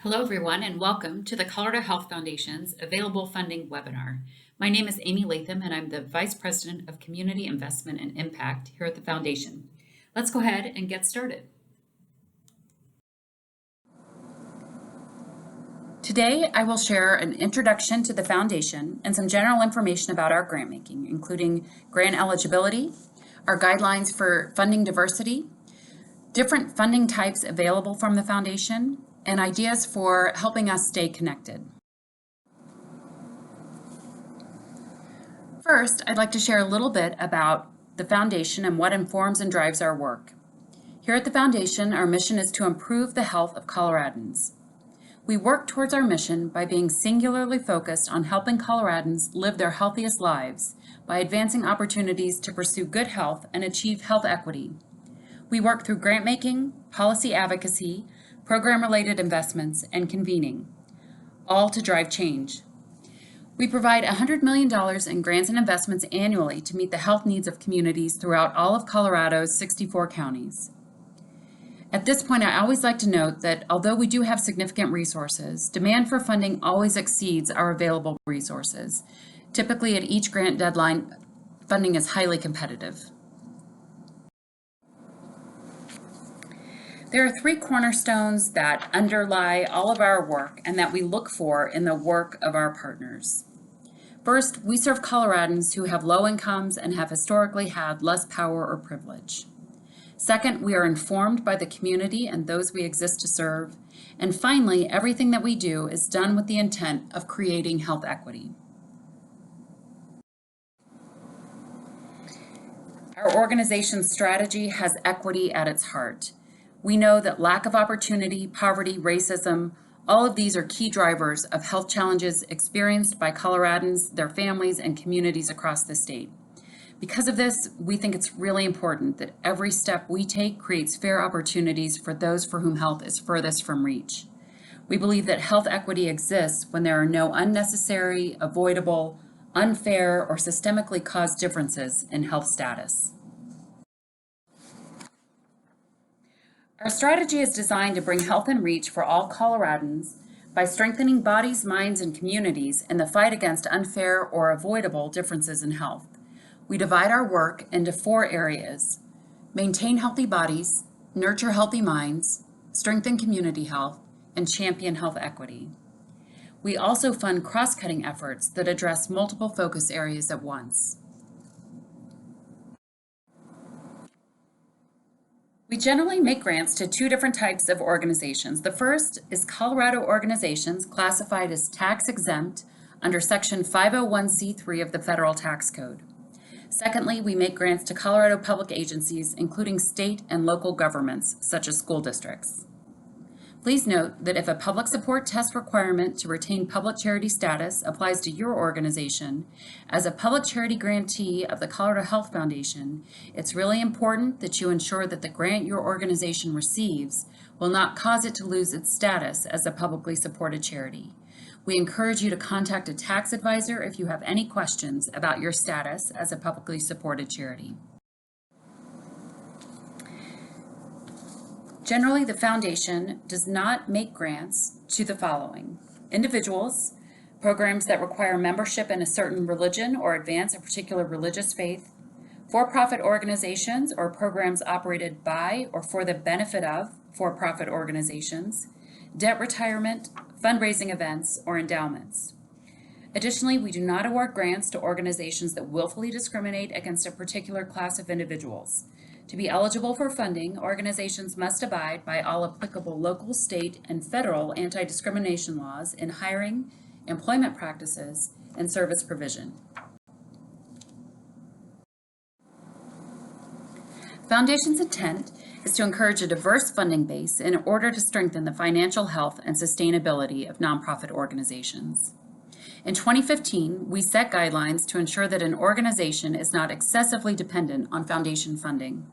Hello, everyone, and welcome to the Colorado Health Foundation's Available Funding webinar. My name is Amy Latham, and I'm the Vice President of Community Investment and Impact here at the Foundation. Let's go ahead and get started. Today, I will share an introduction to the Foundation and some general information about our grant making, including grant eligibility, our guidelines for funding diversity, different funding types available from the Foundation, and ideas for helping us stay connected. First, I'd like to share a little bit about the Foundation and what informs and drives our work. Here at the Foundation, our mission is to improve the health of Coloradans. We work towards our mission by being singularly focused on helping Coloradans live their healthiest lives by advancing opportunities to pursue good health and achieve health equity. We work through grant making, policy advocacy, program-related investments, and convening, all to drive change. We provide $100 million in grants and investments annually to meet the health needs of communities throughout all of Colorado's 64 counties. At this point, I always like to note that although we do have significant resources, demand for funding always exceeds our available resources. Typically, at each grant deadline, funding is highly competitive. There are three cornerstones that underlie all of our work and that we look for in the work of our partners. First, we serve Coloradans who have low incomes and have historically had less power or privilege. Second, we are informed by the community and those we exist to serve. And finally, everything that we do is done with the intent of creating health equity. Our organization's strategy has equity at its heart. We know that lack of opportunity, poverty, racism, all of these are key drivers of health challenges experienced by Coloradans, their families, and communities across the state. Because of this, we think it's really important that every step we take creates fair opportunities for those for whom health is furthest from reach. We believe that health equity exists when there are no unnecessary, avoidable, unfair, or systemically caused differences in health status. Our strategy is designed to bring health and reach for all Coloradans by strengthening bodies, minds, and communities in the fight against unfair or avoidable differences in health. We divide our work into four areas: maintain healthy bodies, nurture healthy minds, strengthen community health, and champion health equity. We also fund cross-cutting efforts that address multiple focus areas at once. We generally make grants to two different types of organizations. The first is Colorado organizations classified as tax exempt under Section 501c3 of the Federal Tax Code. Secondly, we make grants to Colorado public agencies, including state and local governments, such as school districts. Please note that if a public support test requirement to retain public charity status applies to your organization, as a public charity grantee of the Colorado Health Foundation, it's really important that you ensure that the grant your organization receives will not cause it to lose its status as a publicly supported charity. We encourage you to contact a tax advisor if you have any questions about your status as a publicly supported charity. Generally, the Foundation does not make grants to the following: individuals, programs that require membership in a certain religion or advance a particular religious faith, for-profit organizations or programs operated by or for the benefit of for-profit organizations, debt retirement, fundraising events, or endowments. Additionally, we do not award grants to organizations that willfully discriminate against a particular class of individuals. To be eligible for funding, organizations must abide by all applicable local, state, and federal anti-discrimination laws in hiring, employment practices, and service provision. Foundation's intent is to encourage a diverse funding base in order to strengthen the financial health and sustainability of nonprofit organizations. In 2015, we set guidelines to ensure that an organization is not excessively dependent on Foundation funding.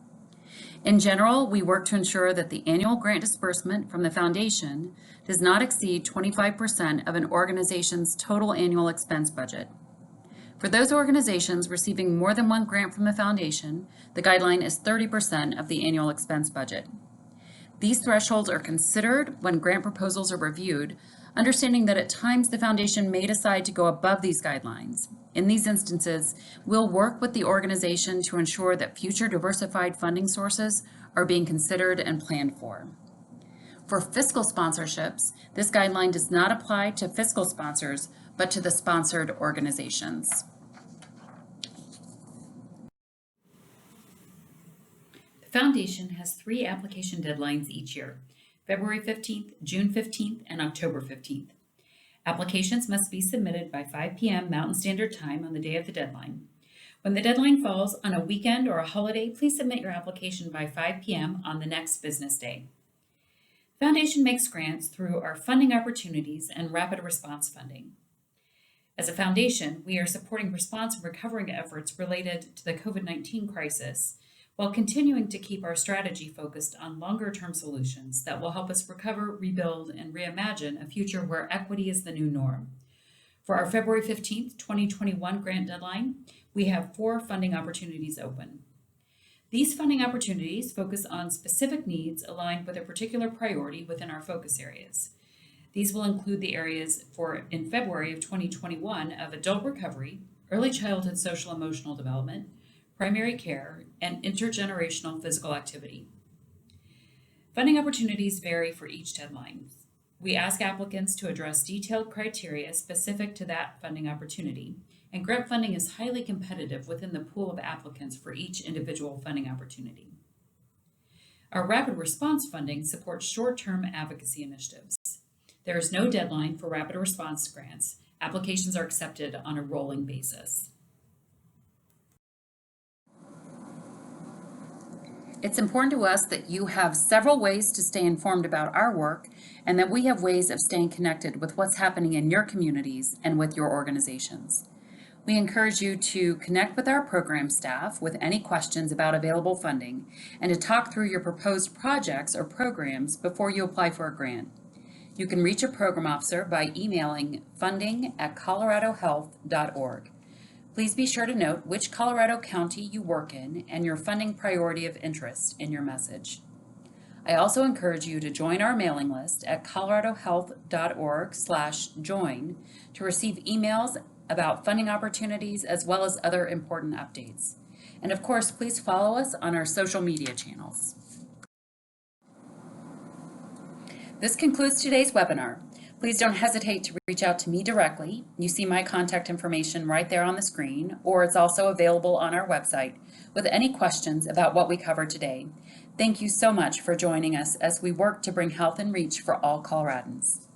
In general, we work to ensure that the annual grant disbursement from the Foundation does not exceed 25% of an organization's total annual expense budget. For those organizations receiving more than one grant from the Foundation, the guideline is 30% of the annual expense budget. These thresholds are considered when grant proposals are reviewed, understanding that at times the foundation may decide to go above these guidelines. In these instances, we'll work with the organization to ensure that future diversified funding sources are being considered and planned for. For fiscal sponsorships, this guideline does not apply to fiscal sponsors, but to the sponsored organizations. The Foundation has 3 application deadlines each year: February 15th, June 15th, and October 15th. Applications must be submitted by 5 p.m. Mountain Standard Time on the day of the deadline. When the deadline falls on a weekend or a holiday, please submit your application by 5 p.m. on the next business day. The Foundation makes grants through our funding opportunities and rapid response funding. As a foundation, we are supporting response and recovery efforts related to the COVID-19 crisis, while continuing to keep our strategy focused on longer-term solutions that will help us recover, rebuild, and reimagine a future where equity is the new norm. For our February 15th, 2021 grant deadline, we have 4 funding opportunities open. These funding opportunities focus on specific needs aligned with a particular priority within our focus areas. These will include the areas in February of 2021 of adult recovery, early childhood social emotional development, primary care, and intergenerational physical activity. Funding opportunities vary for each deadline. We ask applicants to address detailed criteria specific to that funding opportunity, and grant funding is highly competitive within the pool of applicants for each individual funding opportunity. Our rapid response funding supports short-term advocacy initiatives. There is no deadline for rapid response grants. Applications are accepted on a rolling basis. It's important to us that you have several ways to stay informed about our work, and that we have ways of staying connected with what's happening in your communities and with your organizations. We encourage you to connect with our program staff with any questions about available funding, and to talk through your proposed projects or programs before you apply for a grant. You can reach a program officer by emailing funding@coloradohealth.org. Please be sure to note which Colorado county you work in and your funding priority of interest in your message. I also encourage you to join our mailing list at coloradohealth.org/join to receive emails about funding opportunities as well as other important updates. And of course, please follow us on our social media channels. This concludes today's webinar. Please don't hesitate to reach out to me directly. You see my contact information right there on the screen, or it's also available on our website with any questions about what we covered today. Thank you so much for joining us as we work to bring health in reach for all Coloradans.